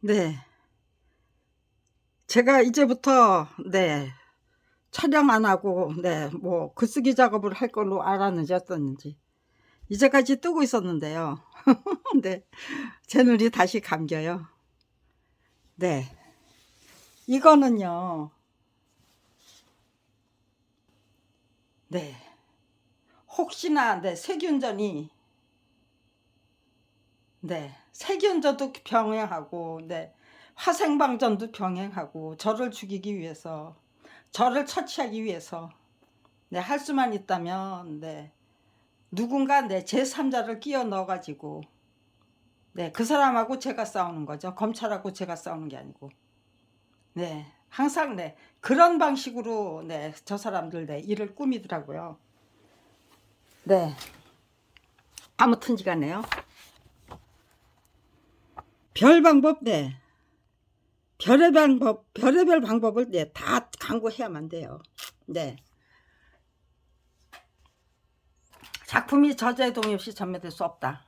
네. 제가 이제부터 촬영 안 하고 뭐 글쓰기 작업을 할 걸로 알았는지 어떻는지 이제까지 뜨고 있었는데요. 네. 제 눈이 다시 감겨요. 네. 이거는요. 네. 혹시나 세균전이 세균전도 병행하고 화생방전도 병행하고 저를 죽이기 위해서 저를 처치하기 위해서 할 수만 있다면 누군가 제3자를 끼워 넣어 가지고 그 사람하고 제가 싸우는 거죠. 검찰하고 제가 싸우는 게 아니고. 항상 그런 방식으로 저 사람들 일을 꾸미더라고요. 아무튼 간에요. 별의별 방법을 다 강구해야만 돼요. 작품이 저자의 동의 없이 전매될 수 없다.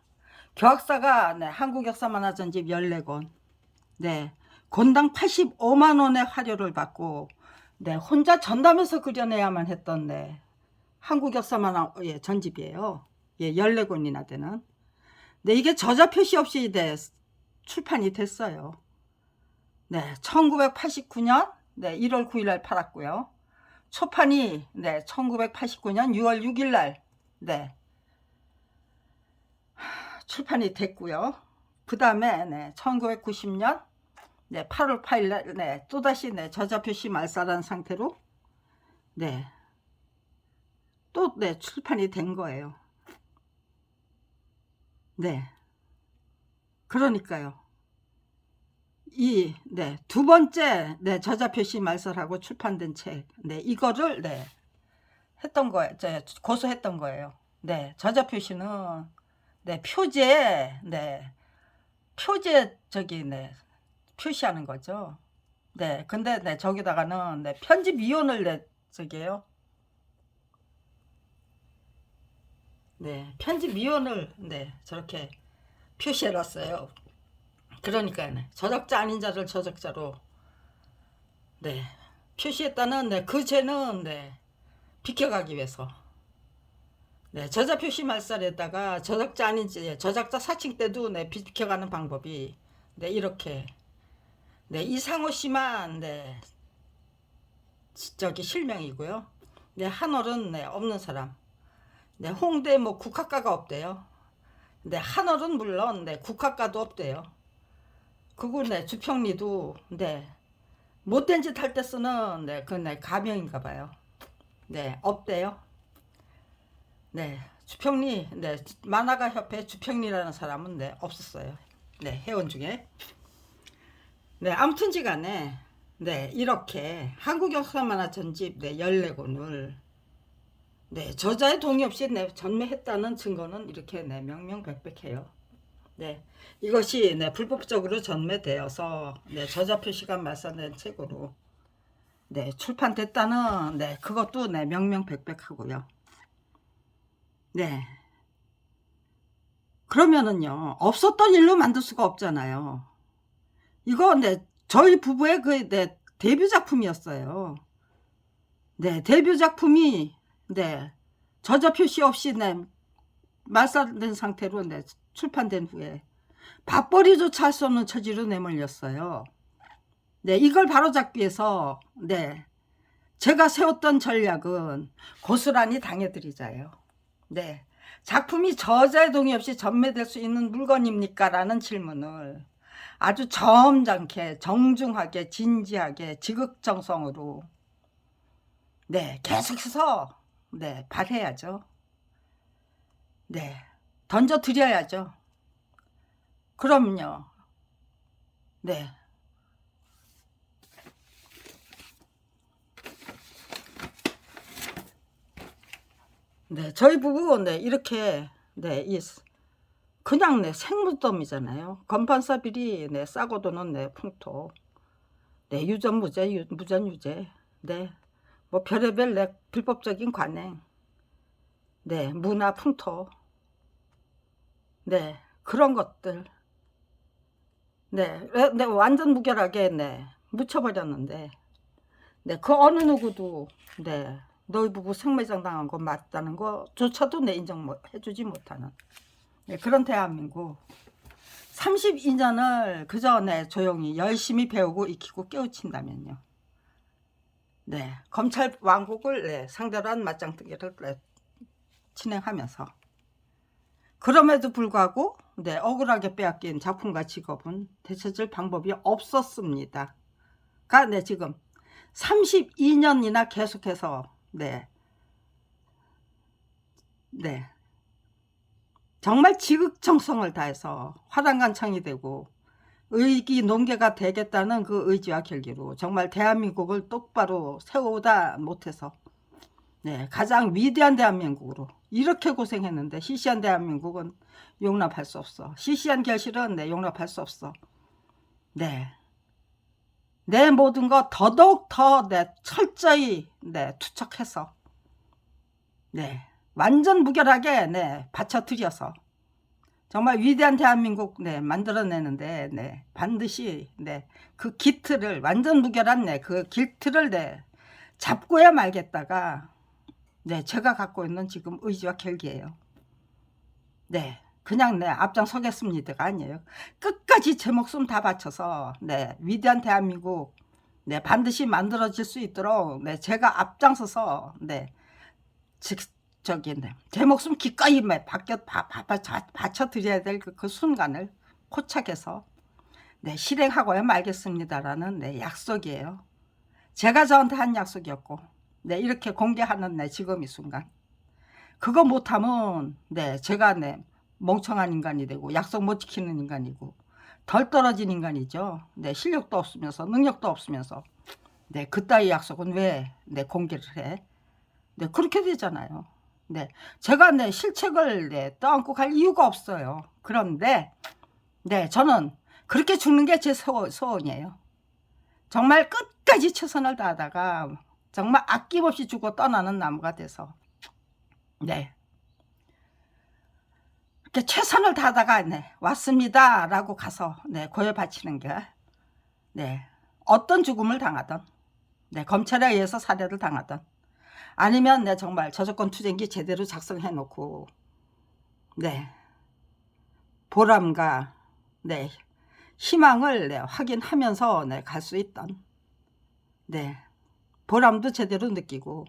교학사가 한국역사만화 전집 14권 권당 85만원의 화료를 받고 혼자 전담해서 그려내야만 했던 한국역사만화 전집이에요. 14권이나 되는. 이게 저자 표시 없이 출판이 됐어요. 1989년 1월 9일날 팔았고요. 초판이 1989년 6월 6일날 출판이 됐고요. 그 다음에 1990년 8월 8일날 또다시 저자 표시 말살한 상태로 또 출판이 된 거예요. 그러니까요. 이 두 번째 저자 표시 말살하고 출판된 책 이거를 했던 거예요. 고소했던 거예요. 저자 표시는 표제 표시하는 거죠. 근데 저기다가는 편집 위원을 저기요. 편집 위원을 저렇게 표시해 놨어요. 그러니까 저작자 아닌 자를 저작자로 표시했다는 그 죄는 비켜가기 위해서 저자 표시 말살에다가 저작자 아닌 저작자 사칭 때도 비켜가는 방법이 이렇게 이상호 씨만 저기 실명이고요. 한월은 없는 사람. 홍대 뭐 국학과가 없대요. 한월은 물론 국학과도 없대요. 그리고 주평리도 못된 짓 할 때 쓰는 그 가명인가 봐요. 없대요. 주평리 만화가 협회 주평리라는 사람은 없었어요. 회원 중에. 아무튼 간에 이렇게 한국역사만화 전집 14권을 저자의 동의 없이 전매했다는 증거는 이렇게 명명백백해요. 이것이 불법적으로 전매되어서 저자 표시가 말살된 책으로 출판됐다는 그것도 명명백백하고요. 그러면은요 없었던 일로 만들 수가 없잖아요. 이거 저희 부부의 그 데뷔 작품이었어요. 데뷔 작품이 저자 표시 없이 말살된 상태로 출판된 후에 밥벌이조차 할 수 없는 처지로 내몰렸어요. 이걸 바로잡기 위해서 제가 세웠던 전략은 고스란히 당해드리자요. 작품이 저자의 동의 없이 전매될 수 있는 물건입니까? 라는 질문을 아주 점잖게 정중하게 진지하게 지극정성으로 계속해서 발해야죠. 던져드려야죠. 그럼요. 저희 부부 이렇게 그냥 생무덤이잖아요. 건판사 비리 싸고 도는 풍토 유전 무죄 무전 유죄 뭐 별의별 불법적인 관행 문화 풍토 그런 것들 네, 네 완전 무결하게 네 묻혀버렸는데 네 그 어느 누구도 네 너희 부부 생매장 당한 거 맞다는 거조차도 내 인정 해주지 못하는 네, 그런 대한민국 32년을 그저 네 조용히 열심히 배우고 익히고 깨우친다면요. 네 검찰 왕국을 네, 상대로 한 맞짱뜨기를 네, 진행하면서 그럼에도 불구하고 네, 억울하게 빼앗긴 작품과 직업은 되찾을 방법이 없었습니다. 네, 지금 32년이나 계속해서 네, 네, 정말 지극정성을 다해서 화단간창이 되고 의기 논개가 되겠다는 그 의지와 결기로 정말 대한민국을 똑바로 세우다 못해서 네, 가장 위대한 대한민국으로 이렇게 고생했는데 시시한 대한민국은 용납할 수 없어. 시시한 결실은 네, 용납할 수 없어. 네, 내 모든 거 더더욱 더 네, 철저히 네, 투척해서 네, 완전 무결하게 네, 바쳐드려서 정말 위대한 대한민국 네, 만들어내는데 네, 반드시 네, 그 기틀을 완전 무결한 네, 그 길틀을 네, 잡고야 말겠다가 네, 제가 갖고 있는 지금 의지와 결기예요. 네, 그냥 네, 앞장서겠습니다가 아니에요. 끝까지 제 목숨 다 바쳐서 네, 위대한 대한민국 네, 반드시 만들어질 수 있도록 네, 제가 앞장서서 네, 저기 네, 제 목숨 기꺼이 바쳐드려야 될 그 순간을 포착해서 네, 실행하고야 말겠습니다라는 네, 약속이에요. 제가 저한테 한 약속이었고 네, 이렇게 공개하는 네, 지금 이 순간 그거 못하면 네, 제가 네, 멍청한 인간이 되고 약속 못 지키는 인간이고 덜 떨어진 인간이죠. 네, 실력도 없으면서 능력도 없으면서 네, 그따위 약속은 왜 네, 공개를 해? 네, 그렇게 되잖아요. 네, 제가 네, 실책을 네, 떠안고 갈 이유가 없어요. 그런데 네, 저는 그렇게 죽는 게 제 소원이에요. 정말 끝까지 최선을 다하다가 정말 아낌없이 죽어 떠나는 나무가 돼서 네, 이렇게 최선을 다하다가 네, 왔습니다 라고 가서 네, 고여 바치는 게 네, 어떤 죽음을 당하든 네, 검찰에 의해서 살해를 당하든 아니면 네, 정말 저조건 투쟁기 제대로 작성해 놓고 네, 보람과 네, 희망을 네, 확인하면서 네, 갈 수 있던 네, 보람도 제대로 느끼고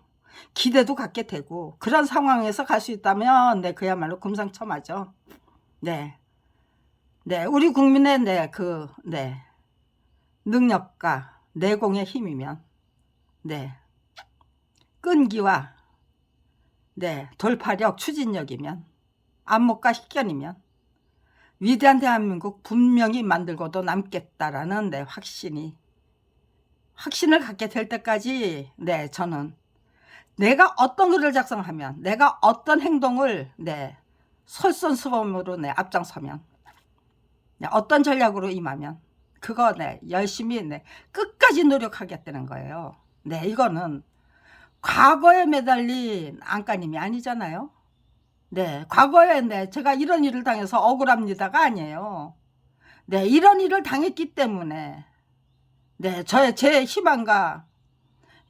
기대도 갖게 되고 그런 상황에서 갈 수 있다면 네, 그야말로 금상첨화죠. 네, 네, 우리 국민의 네, 그 네, 능력과 내공의 힘이면 네, 끈기와 네, 돌파력, 추진력이면 안목과 희견이면 위대한 대한민국 분명히 만들고도 남겠다라는 네, 확신을 갖게 될 때까지 네, 저는 내가 어떤 글을 작성하면 내가 어떤 행동을 네, 솔선수범으로 네, 앞장서면 네, 어떤 전략으로 임하면 그거 네, 열심히 네, 끝까지 노력하겠다는 거예요. 네, 이거는 과거에 매달린 안간힘이 아니잖아요. 네, 과거에 네, 제가 이런 일을 당해서 억울합니다가 아니에요. 네, 이런 일을 당했기 때문에 네, 제 희망과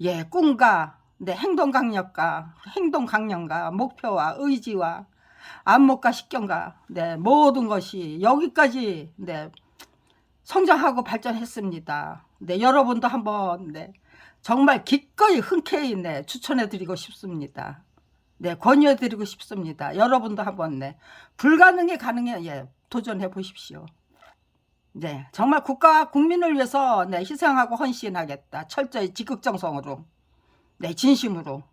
예, 꿈과 네, 행동 강령과 목표와 의지와 안목과 식견과 네, 모든 것이 여기까지 네, 성장하고 발전했습니다. 네, 여러분도 한번 네, 정말 기꺼이 흔쾌히 네, 추천해드리고 싶습니다. 네, 권유해드리고 싶습니다. 여러분도 한번 네, 불가능에 가능해 예, 도전해 보십시오. 네, 정말 국가와 국민을 위해서 네, 희생하고 헌신하겠다. 철저히 지극정성으로, 네, 진심으로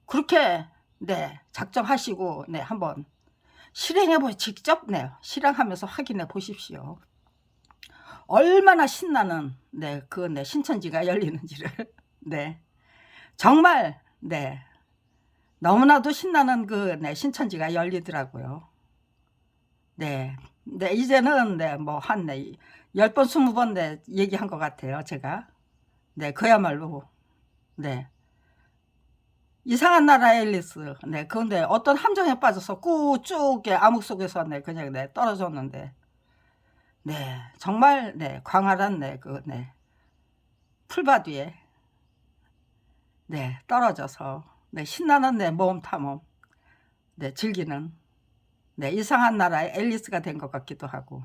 그렇게 네, 작정하시고 네, 한번 직접 네, 실행하면서 확인해 보십시오. 얼마나 신나는 네, 그 네, 신천지가 열리는지를 네, 정말 네, 너무나도 신나는 그 네, 신천지가 열리더라고요. 네, 네, 이제는 네, 뭐 한 네, 10번 20번 네, 얘기한 것 같아요, 제가. 네, 그야말로 네, 이상한 나라 앨리스. 네, 그런데 어떤 함정에 빠져서 꾹 쭉 암흑 속에서 네, 그냥 네, 떨어졌는데 네, 정말 네, 광활한 네, 풀밭 위에 네, 떨어져서 네, 신나는 네, 모험 탐험 네, 즐기는 네, 이상한 나라의 앨리스가 된 것 같기도 하고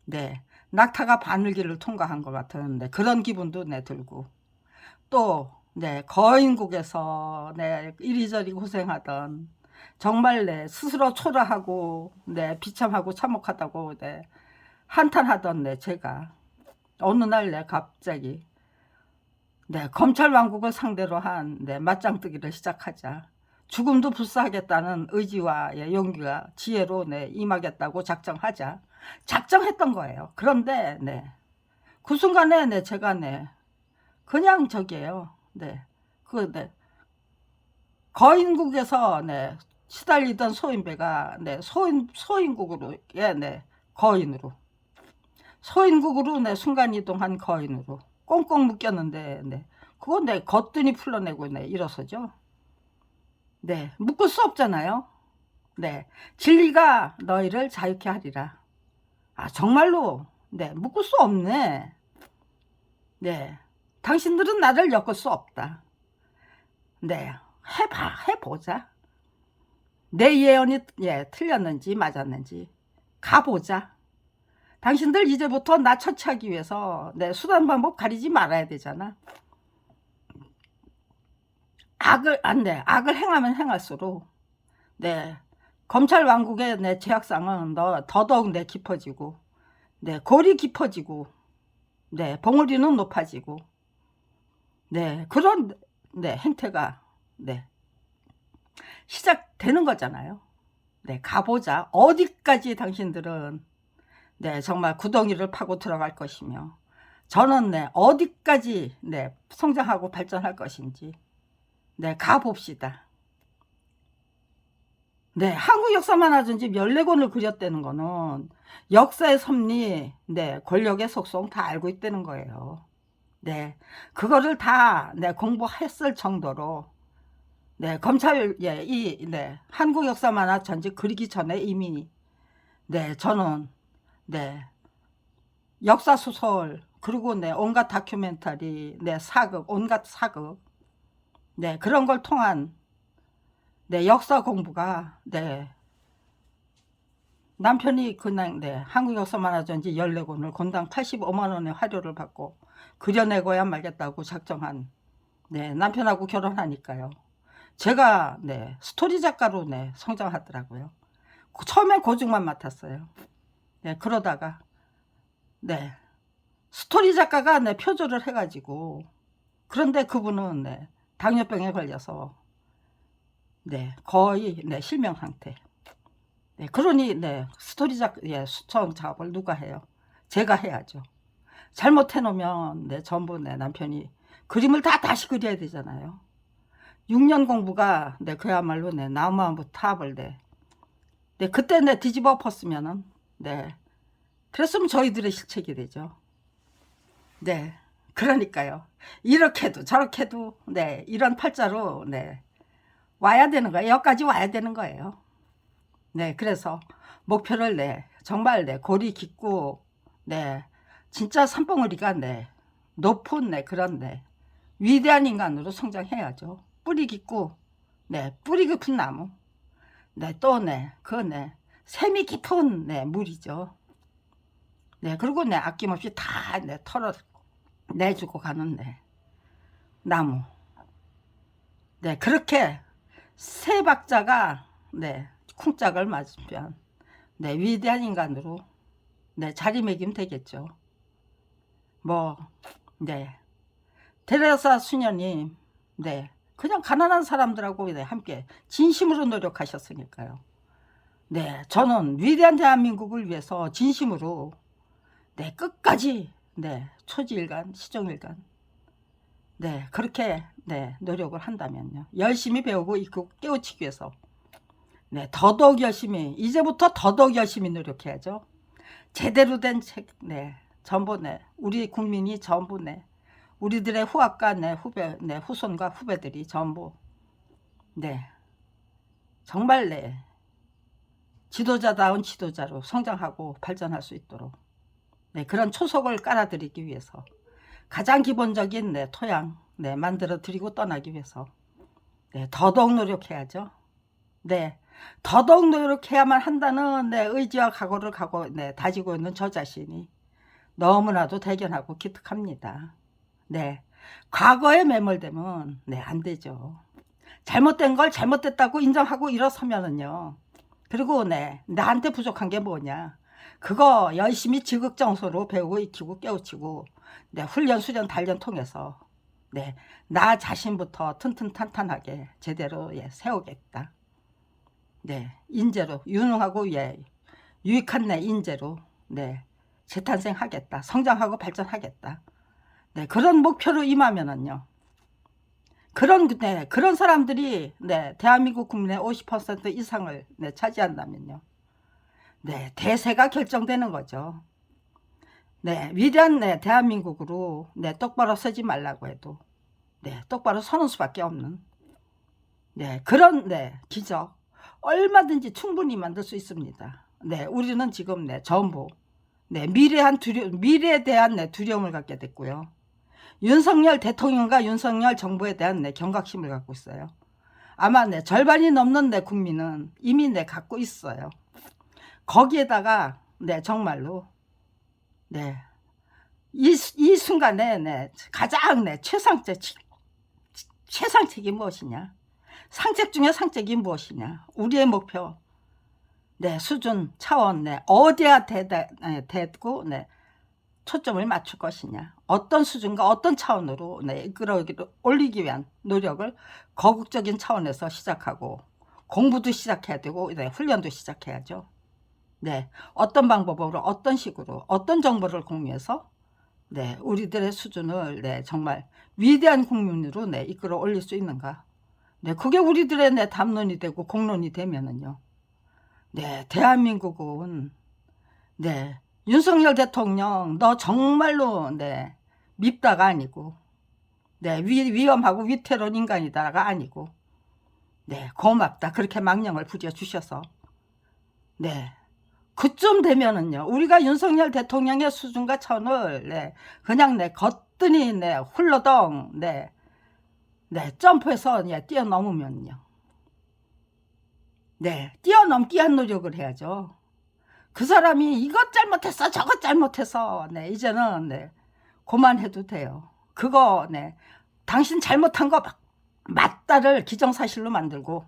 네, 낙타가 바늘길을 통과한 것 같은 네, 그런 기분도 네, 들고 또 네, 거인국에서 네, 이리저리 고생하던 정말 네, 스스로 초라하고 네, 비참하고 참혹하다고 네, 한탄하던 네, 제가 어느 날 네, 갑자기 네, 검찰 왕국을 상대로 한 네, 맞짱뜨기를 시작하자 죽음도 불사하겠다는 의지와 예, 용기가 지혜로 네, 임하겠다고 작정했던 거예요. 그런데 네, 그 순간에 네, 제가 네, 그냥 저기에요. 네, 네, 거인국에서 네, 시달리던 소인배가 네, 소인국으로 예, 네, 소인국으로 네, 순간이동한 거인으로 꽁꽁 묶였는데 네, 그건 네, 거뜬히 풀러내고 네, 일어서죠. 네, 묶을 수 없잖아요. 네, 진리가 너희를 자유케 하리라. 아, 정말로 네, 묶을 수 없네. 네, 당신들은 나를 엮을 수 없다. 네, 해보자. 내 예언이 예, 틀렸는지 맞았는지 가보자. 당신들 이제부터 나 처치하기 위해서 내 수단 방법 가리지 말아야 되잖아. 악을 행하면 행할수록 네, 검찰 왕국의 내 죄악상은 더더욱 내 깊어지고 네, 골이 깊어지고 네, 봉우리는 높아지고 네, 그런 네, 행태가 네, 시작되는 거잖아요. 네, 가보자. 어디까지 당신들은 네, 정말 구덩이를 파고 들어갈 것이며 저는 네, 어디까지 네, 성장하고 발전할 것인지 네, 가봅시다. 네, 한국 역사만 하든지 14권을 그렸다는 거는 역사의 섭리, 네, 권력의 속성 다 알고 있다는 거예요. 네, 그거를 다 네, 공부했을 정도로 네, 검찰 예, 네, 한국 역사 만화 전집 그리기 전에 이미 네, 저는 네, 역사 소설 그리고 네, 온갖 다큐멘터리, 네, 사극, 온갖 사극 네, 그런 걸 통한 네, 역사 공부가 네, 남편이 그냥 네, 한국 역사 만화 전집 14권을 권당 85만 원의 화료를 받고 그려내고야 말겠다고 작정한 네, 남편하고 결혼하니까요. 제가 네, 스토리 작가로 네, 성장하더라고요. 처음엔 고증만 맡았어요. 네, 그러다가 네, 스토리 작가가 네, 표절을 해가지고 그런데 그분은 네, 당뇨병에 걸려서 네, 거의 네, 실명 상태. 네, 그러니 네, 스토리 예, 수청 작업을 누가 해요? 제가 해야죠. 잘못해 놓으면 네, 전부 내 남편이 그림을 다 다시 그려야 되잖아요. 6년 공부가 네, 그야말로 네, 나무한부 타압을 네, 그때 내 뒤집어 엎었으면은 네, 그랬으면 저희들의 실책이 되죠. 네, 그러니까요. 이렇게도 저렇게도 네, 이런 팔자로 네, 와야 되는 거예요. 여기까지 와야 되는 거예요. 네, 그래서 목표를 네, 정말 네, 골이 깊고 네, 진짜 산봉우리가 네, 높은 네, 그런 네, 위대한 인간으로 성장해야죠. 뿌리 깊고 네, 뿌리 깊은 나무. 네, 또 네, 네, 샘이 깊은 네, 물이죠. 네, 그리고 네, 아낌없이 다 네, 털어 내주고 가는 네, 나무. 네, 그렇게 세 박자가 네, 쿵짝을 맞으면 네, 위대한 인간으로 네, 자리매김 되겠죠. 뭐, 네, 테레사 수녀님, 네, 그냥 가난한 사람들하고 네, 함께 진심으로 노력하셨으니까요. 네, 저는 위대한 대한민국을 위해서 진심으로 네, 끝까지 네, 초지일간, 시종일관 네, 그렇게 네, 노력을 한다면요. 열심히 배우고 있고 깨우치기 위해서 네, 더더욱 열심히 이제부터 더더욱 열심히 노력해야죠. 제대로 된 책, 네, 전부 네, 우리 국민이 전부 네, 우리들의 후학과 네, 후배, 네, 후손과 후배들이 전부 네, 정말 네, 지도자다운 지도자로 성장하고 발전할 수 있도록 네, 그런 초석을 깔아드리기 위해서 가장 기본적인 네, 토양 네, 만들어 드리고 떠나기 위해서 네, 더더욱 노력해야죠. 네, 더더욱 노력해야만 한다는 네, 의지와 각오를 네, 다지고 있는 저 자신이 너무나도 대견하고 기특합니다. 네, 과거에 매몰되면 네, 안 되죠. 잘못된 걸 잘못됐다고 인정하고 일어서면은요. 그리고 네, 나한테 부족한 게 뭐냐. 그거 열심히 지극정서로 배우고 익히고 깨우치고 네, 훈련 수련 단련 통해서 네, 나 자신부터 튼튼탄탄하게 제대로 예, 세우겠다. 네, 인재로 유능하고 예, 유익한 내 인재로 네, 재탄생하겠다. 성장하고 발전하겠다. 네, 그런 목표로 임하면은요. 그런 사람들이 네, 대한민국 국민의 50% 이상을 네, 차지한다면요. 네, 대세가 결정되는 거죠. 네, 위대한 네, 대한민국으로 네, 똑바로 서지 말라고 해도 네, 똑바로 서는 수밖에 없는 네, 그런 네, 기적 얼마든지 충분히 만들 수 있습니다. 네, 우리는 지금 네, 전부 네, 미래에 대한 네, 두려움을 갖게 됐고요. 윤석열 대통령과 윤석열 정부에 대한 네, 경각심을 갖고 있어요. 아마 네, 절반이 넘는 네, 국민은 이미 네, 갖고 있어요. 거기에다가 네, 정말로 네, 이 순간에 네, 가장 네, 최상책이 무엇이냐? 상책 중에 상책이 무엇이냐? 우리의 목표 네, 수준 차원 네, 어디야 대고 네, 초점을 맞출 것이냐, 어떤 수준과 어떤 차원으로 네, 올리기 위한 노력을 거국적인 차원에서 시작하고 공부도 시작해야 되고 네, 훈련도 시작해야죠. 네, 어떤 방법으로 어떤 식으로 어떤 정보를 공유해서 네, 우리들의 수준을 네, 정말 위대한 국민으로 네, 이끌어 올릴 수 있는가. 네, 그게 우리들의 네, 담론이 되고 공론이 되면은요. 네, 대한민국은 네, 윤석열 대통령 너 정말로 네, 밉다가 아니고 네, 위험하고 위태로운 인간이다가 아니고 네, 고맙다 그렇게 망령을 부려주셔서 네, 그쯤 되면은요 우리가 윤석열 대통령의 수준과 차원을 네, 그냥 네, 거뜬히 네, 훌러덩 네, 네, 점프해서 네, 뛰어넘으면요 네, 뛰어넘기 위한 노력을 해야죠. 그 사람이 이것 잘못했어 저것 잘못해서 네, 이제는 네, 그만해도 돼요. 그거 네, 당신 잘못한 거 맞다를 기정사실로 만들고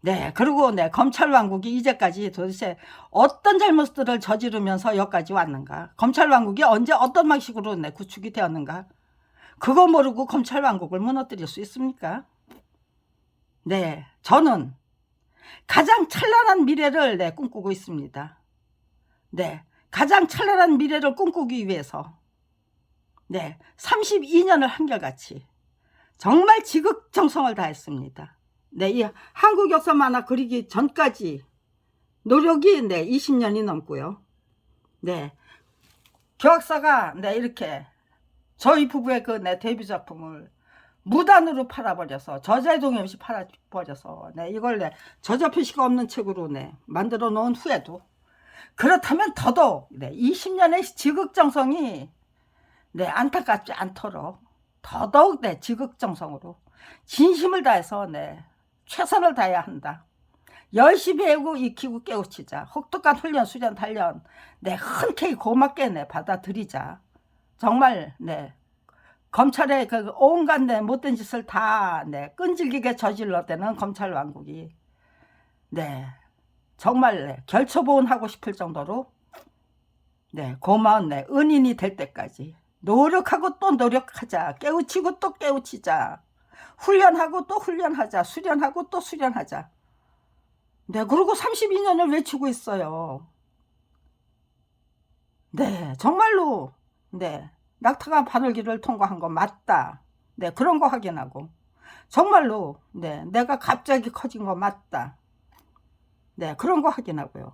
네, 그리고 네, 검찰 왕국이 이제까지 도대체 어떤 잘못들을 저지르면서 여기까지 왔는가, 검찰 왕국이 언제 어떤 방식으로 네, 구축이 되었는가, 그거 모르고 검찰 왕국을 무너뜨릴 수 있습니까? 네, 저는 가장 찬란한 미래를 네, 꿈꾸고 있습니다. 네, 가장 찬란한 미래를 꿈꾸기 위해서 네, 32년을 한결같이 정말 지극정성을 다했습니다. 네, 이 한국 역사 만화 그리기 전까지 노력이 네, 20년이 넘고요. 네, 교학사가 네, 이렇게 저희 부부의 그 네, 데뷔 작품을 무단으로 팔아버려서 저자의 동의 없이 팔아버려서 네, 이걸 네, 저자 표시가 없는 책으로 네, 만들어 놓은 후에도 그렇다면 더더욱 네, 20년의 지극정성이 네, 안타깝지 않도록 더더욱 네, 지극정성으로 진심을 다해서 네, 최선을 다해야 한다. 열심히 배우고 익히고 깨우치자. 혹독한 훈련 수련 단련 네, 흔쾌히 고맙게 네, 받아들이자. 정말 네, 검찰의 그 온갖 네, 못된 짓을 다 네, 끈질기게 저질러대는 검찰 왕국이 네, 정말 네, 결초보온하고 싶을 정도로 네, 고마운 네, 은인이 될 때까지 노력하고 또 노력하자. 깨우치고 또 깨우치자. 훈련하고 또 훈련하자. 수련하고 또 수련하자. 네, 그리고 32년을 외치고 있어요. 네, 정말로 네, 낙타가 바늘길을 통과한 거 맞다. 네, 그런 거 확인하고 정말로 네, 내가 갑자기 커진 거 맞다. 네, 그런 거 확인하고요.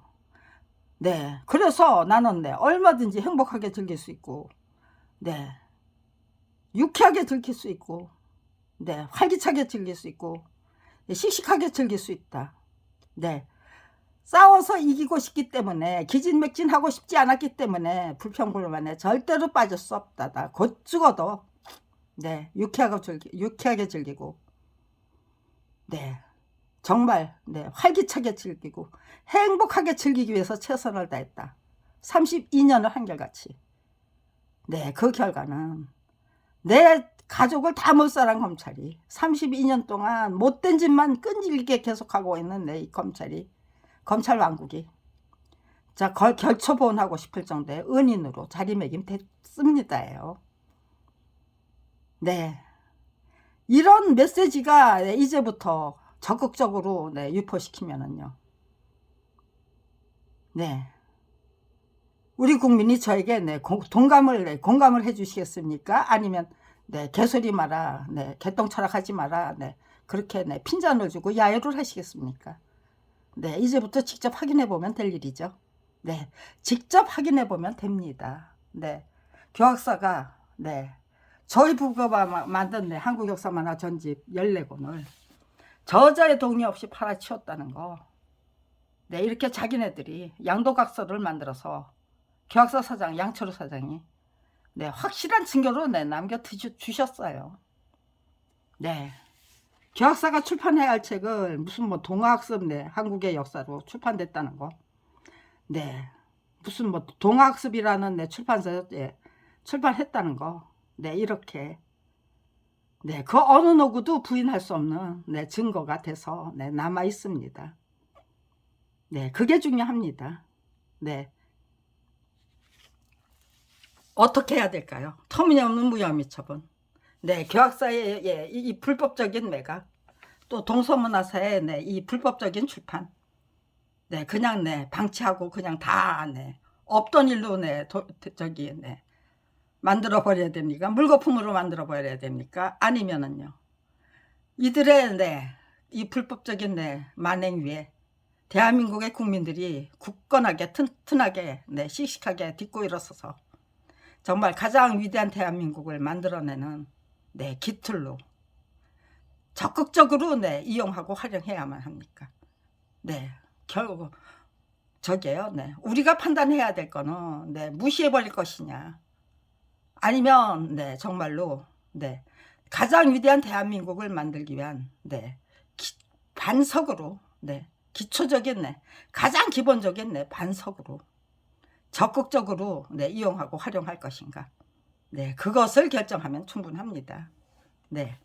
네, 그래서 나는 네, 얼마든지 행복하게 즐길 수 있고 네, 유쾌하게 즐길 수 있고 네, 활기차게 즐길 수 있고 네, 씩씩하게 즐길 수 있다. 네, 싸워서 이기고 싶기 때문에, 기진맥진하고 싶지 않았기 때문에 불평불만에 절대로 빠질 수 없다. 곧 죽어도 네, 유쾌하게 즐기고, 네, 정말 네, 활기차게 즐기고 행복하게 즐기기 위해서 최선을 다했다. 32년을 한결같이. 네, 그 결과는 내 가족을 다 몰살한 검찰이 32년 동안 못된 짓만 끈질기게 계속하고 있는 이 검찰 왕국이 자 결초보온하고 싶을 정도의 은인으로 자리매김됐습니다예요. 네, 이런 메시지가 이제부터 적극적으로 유포시키면은요, 네, 우리 국민이 저에게 공감을 해주시겠습니까? 아니면 개소리 마라, 개똥철학하지 마라, 그렇게 핀잔을 주고 야유를 하시겠습니까? 네, 이제부터 직접 확인해 보면 될 일이죠. 네, 직접 확인해 보면 됩니다. 네, 교학사가 저희 부부가 만든 한국 역사 만화 전집 14권을 저자의 동의 없이 팔아치웠다는 거. 네, 이렇게 자기네들이 양도각서를 만들어서 교학사 사장 양철호 사장이 확실한 증거로 남겨주셨어요. 네, 교학사가 출판해야 할 책을 무슨 동아학습 한국의 역사로 출판됐다는 거. 네, 무슨 동아학습이라는 출판사에 출판했다는 거. 네, 이렇게 그 어느 누구도 부인할 수 없는 증거가 돼서 남아 있습니다. 네, 그게 중요합니다. 네, 어떻게 해야 될까요? 터무니없는 무혐의 처분. 네, 교학사의 이 불법적인 매각, 또 동서문화사의 이 불법적인 출판. 네, 그냥 방치하고 그냥 다 없던 일로 만들어 버려야 됩니까? 물거품으로 만들어 버려야 됩니까? 아니면은요, 이들의 이 불법적인 만행 위에 대한민국의 국민들이 굳건하게 튼튼하게 씩씩하게 딛고 일어서서 정말 가장 위대한 대한민국을 만들어내는 기틀로 적극적으로 이용하고 활용해야만 합니까? 네, 결국 저게요. 우리가 판단해야 될 거는 무시해 버릴 것이냐, 아니면 정말로 가장 위대한 대한민국을 만들기 위한 반석으로 기초적인 가장 기본적인 반석으로 적극적으로 이용하고 활용할 것인가. 그것을 결정하면 충분합니다. 네.